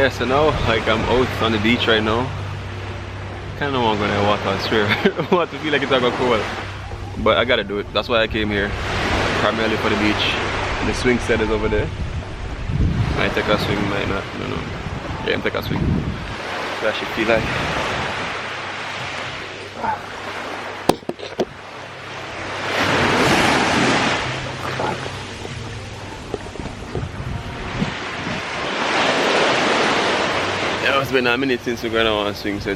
Yeah, so now like I'm out on the beach right now. Kinda don't want to go in the water, I swear. I want to feel like it's gonna go cold. But I gotta do it. That's why I came here. Primarily for the beach. And the swing set is over there. Might take a swing, might not, I don't know. Yeah, I'm take a swing. So I should feel like. Yeah, it's been a minute since we're going on a swing set.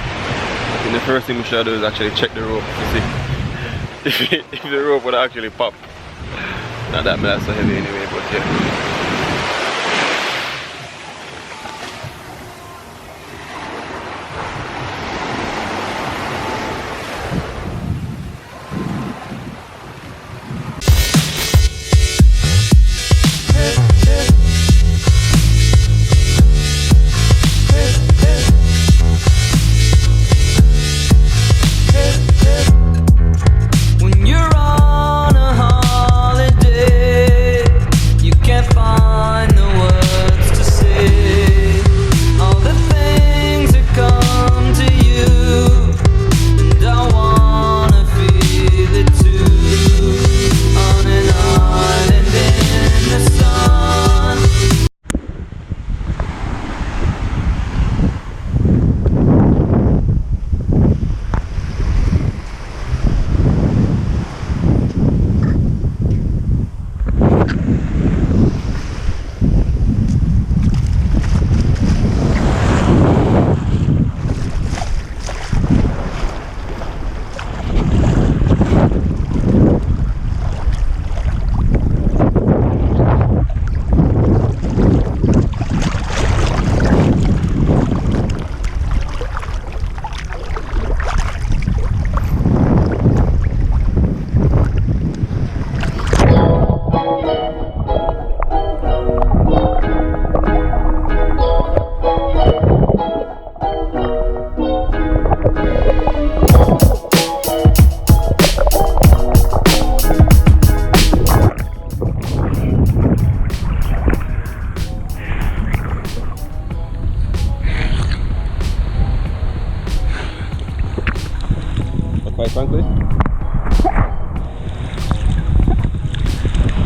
I think the first thing we should do is actually check the rope to see if the rope would actually pop. Not that bad, so heavy anyway, but yeah.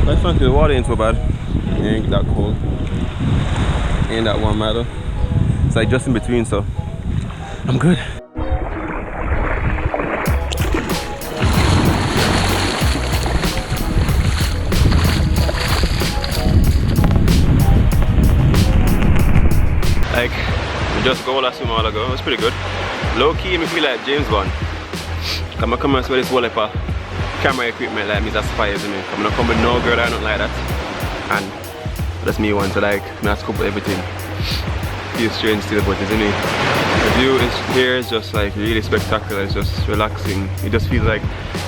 Quite frankly, the water ain't so bad. It ain't that cold. Ain't that warm either. It's like just in between, so I'm good. Like, we just go last swim a while ago. It was pretty good. Low key, me feel like James Bond. I'm come and swear this whole like camera equipment like me as spy, isn't it? I'm not come with no girl or nothing like that. And that's me one to like not scope everything. Feel strange still, but isn't it? The view is here is just like really spectacular. It's just relaxing. It just feels like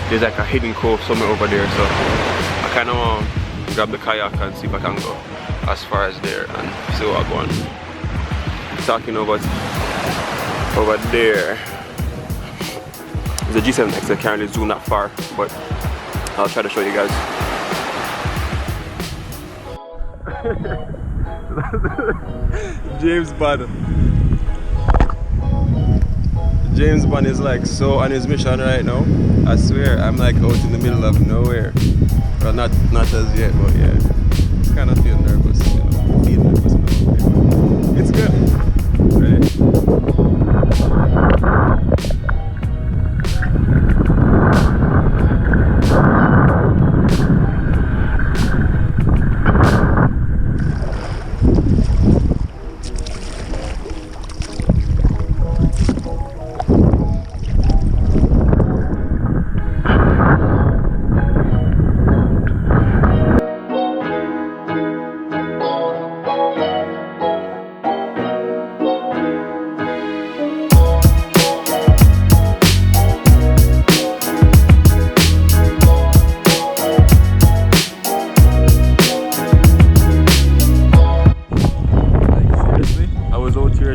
there's like a hidden cove somewhere over there. So I kind of want to grab the kayak and see if I can go as far as there and see what I'm going. Talking about over there. There's a G7X. I can't really zoom that far, but I'll try to show you guys. James Bond. James Bond is like so on his mission right now. I swear, I'm like out in the middle of nowhere. Well, not as yet, but yeah. Kind of feel nervous, you know. Feel nervous, but okay. It's good. Ready?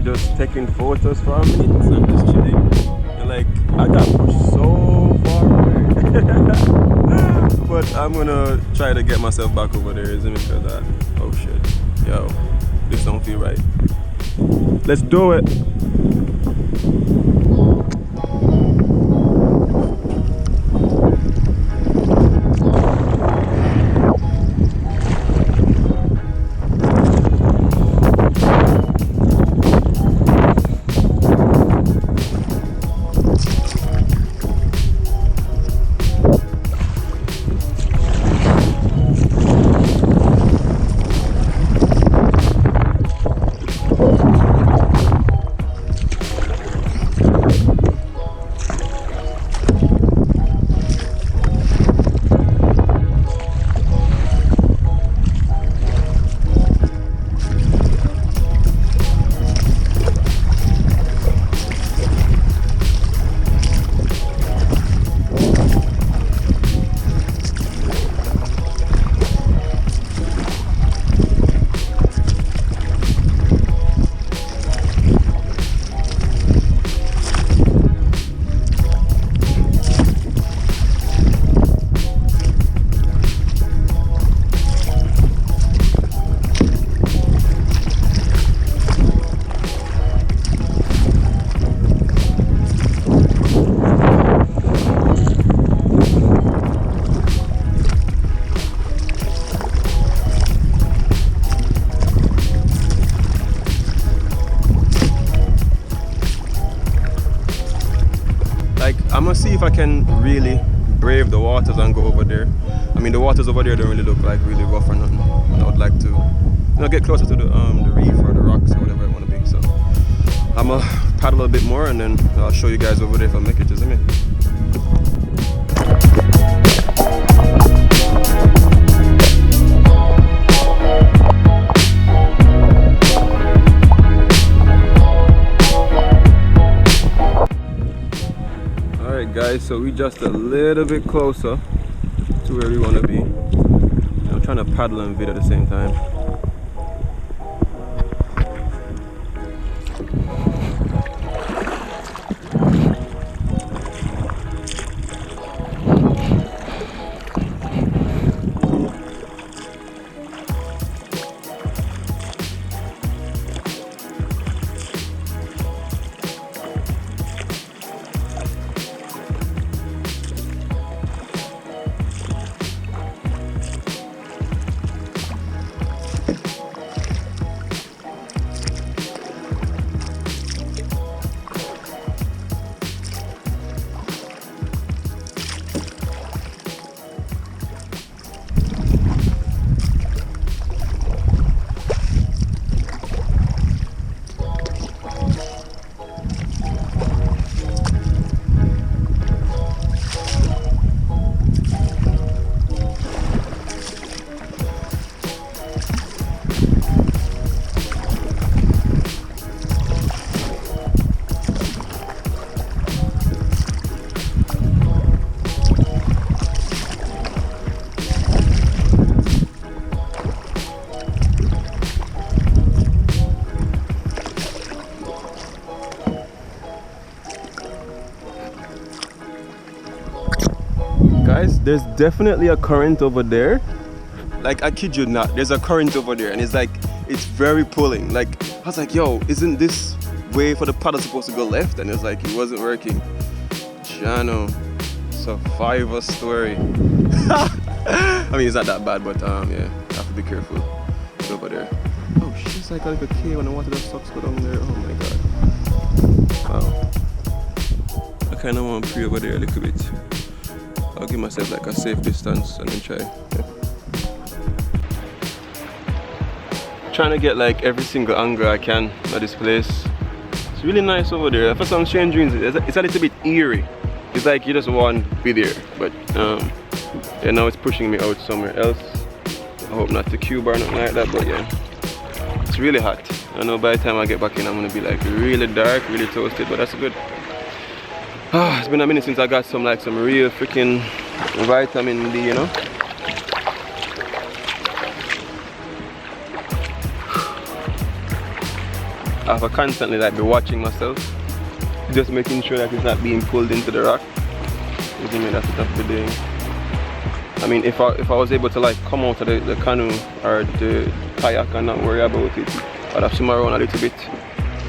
Just taking photos for a minute and just chilling, and like I got pushed so far away. But I'm gonna try to get myself back over there, isn't it? Because oh shit. Yo, this don't feel right. Let's do it. I'm gonna see if I can really brave the waters and go over there. I mean, the waters over there don't really look like really rough or nothing. And I would like to, you know, get closer to the reef or the rocks or whatever I want to be. So I'm gonna paddle a bit more and then I'll show you guys over there if I make it, isn't it? Guys, so we just a little bit closer to where we want to be. I'm trying to paddle and video at the same time. Guys, there's definitely a current over there. Like, I kid you not, there's a current over there and it's like, it's very pulling. Like, I was like, yo, isn't this way for the paddle supposed to go left? And it's like, it wasn't working. Jano, survivor story. I mean, it's not that bad, but yeah, I have to be careful over there. Oh, she's like a little cave when the water just sucks go down there. Oh my god. Wow. I kind of want to pray over there a little bit. I'll give myself like a safe distance and then try. Yeah. Trying to get like every single angle I can at this place. It's really nice over there. For some strange reasons, it's a little bit eerie. It's like you just want to be there, but yeah, now it's pushing me out somewhere else. I hope not to Cuba or nothing like that, but yeah, it's really hot. I know by the time I get back in, I'm gonna be like really dark, really toasted, but that's good. It's been a minute since I got some real freaking vitamin D, you know. I have to constantly like be watching myself, just making sure that it's not being pulled into the rock. Isn't it? That's what I have to be doing. I mean, if I was able to like come out of the canoe or the kayak and not worry about it, I'd have swim around a little bit.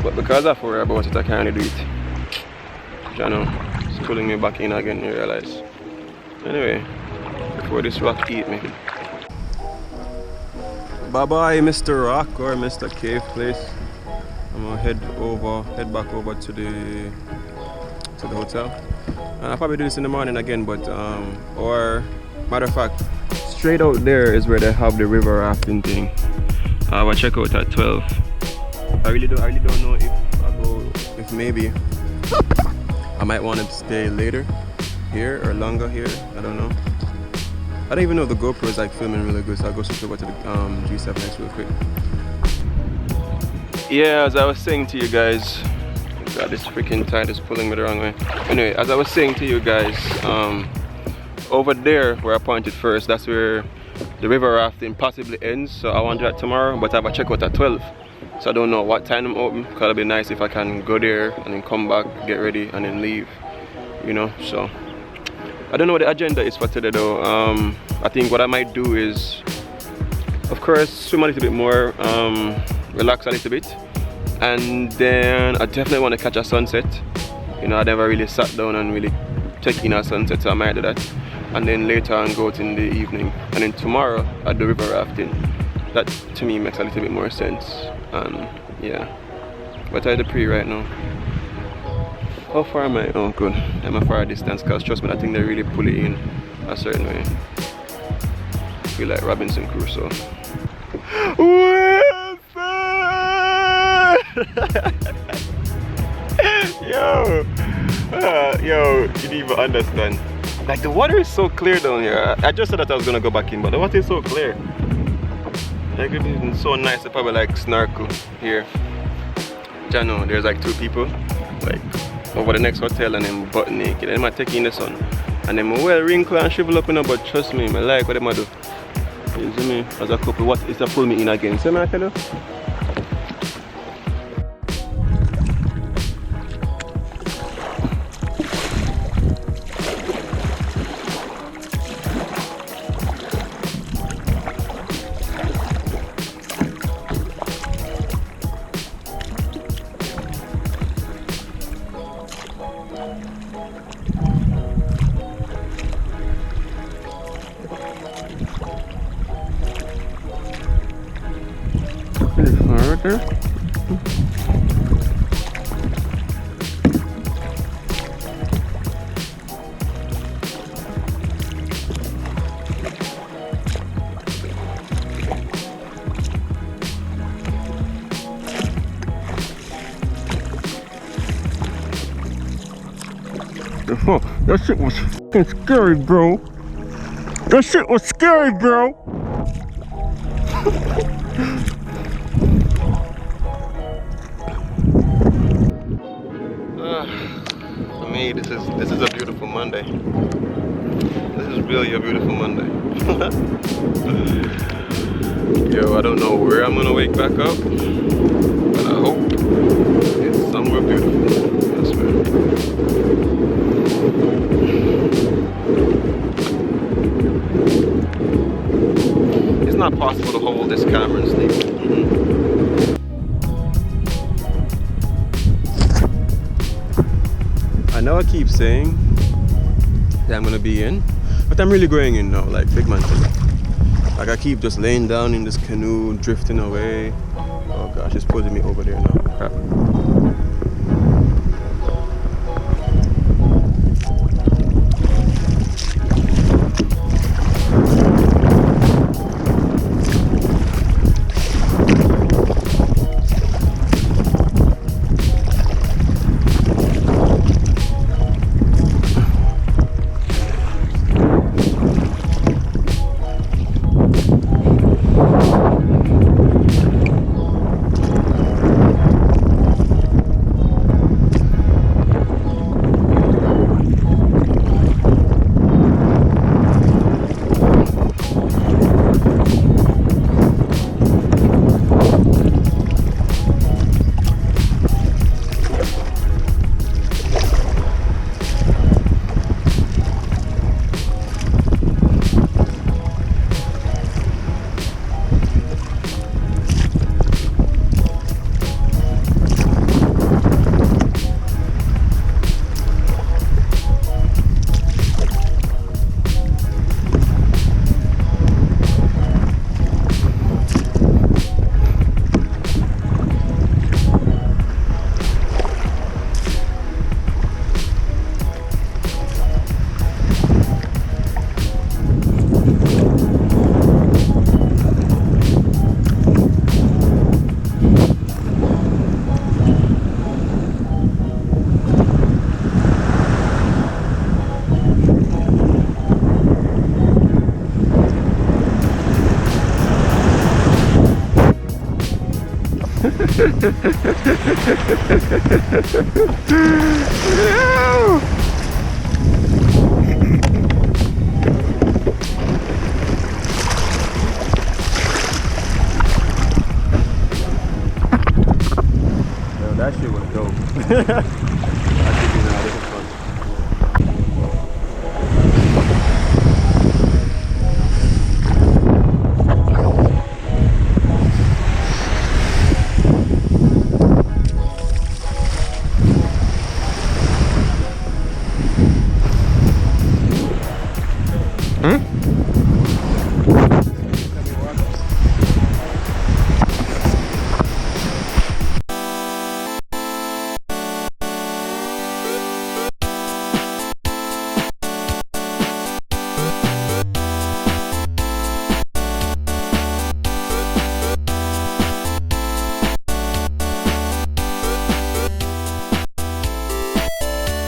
But because I have to worry about it, I can't really do it. You know, it's pulling me back in again, you realize. Anyway, before this rock eat me. Bye bye, Mr. Rock or Mr. Cave place. I'm gonna head back over to the hotel. And I'll probably do this in the morning again, but or matter of fact, straight out there is where they have the river rafting thing. I will check out at 12. I really don't know if maybe I might want to stay later here or longer here. I don't know. I don't even know if the GoPro is like filming really good, so I'll go switch over to the G7X real quick. Yeah, as I was saying to you guys, God, this freaking tide is pulling me the wrong way. Anyway, as I was saying to you guys, over there where I pointed first, that's where the river rafting possibly ends. So I want to do that tomorrow, but I have a checkout at 12. So I don't know what time I'm open, because it'd be nice if I can go there and then come back, get ready, and then leave. You know, so I don't know what the agenda is for today though. I think what I might do is, of course, swim a little bit more, relax a little bit, and then I definitely want to catch a sunset. You know, I never really sat down and really take in a sunset, so I might do that. And then later on go out in the evening, and then tomorrow I do river rafting. That to me makes a little bit more sense. Yeah, but I do pre right now. How far am I? Oh good, I'm a far distance, because trust me, I think they really pull it in a certain way. I feel like Robinson Crusoe. Yo, you didn't even understand. Like the water is so clear down here. I just said that I was gonna go back in, but the water is so clear. Like it's so nice to probably like snorkel here. I know there's like two people like over the next hotel and then butt naked. And I'm taking the sun. And then well wrinkle and shrivel up, you know, but trust me, I like what they do. You see me? As a couple, what is to pull me in again? See me I tell you? Right there. Oh, that shit was fucking scary, bro. That shit was scary, bro. For me, this is a beautiful Monday. This is really a beautiful Monday. Yo, I don't know where I'm gonna wake back up, but I hope it's somewhere beautiful. I swear. It's not possible to hold this camera and sleep. I know I keep saying that I'm gonna be in, but I'm really going in now, like big man thing. Like I keep just laying down in this canoe, drifting away. Oh gosh, it's pulling me over there now. Crap. That shit was dope.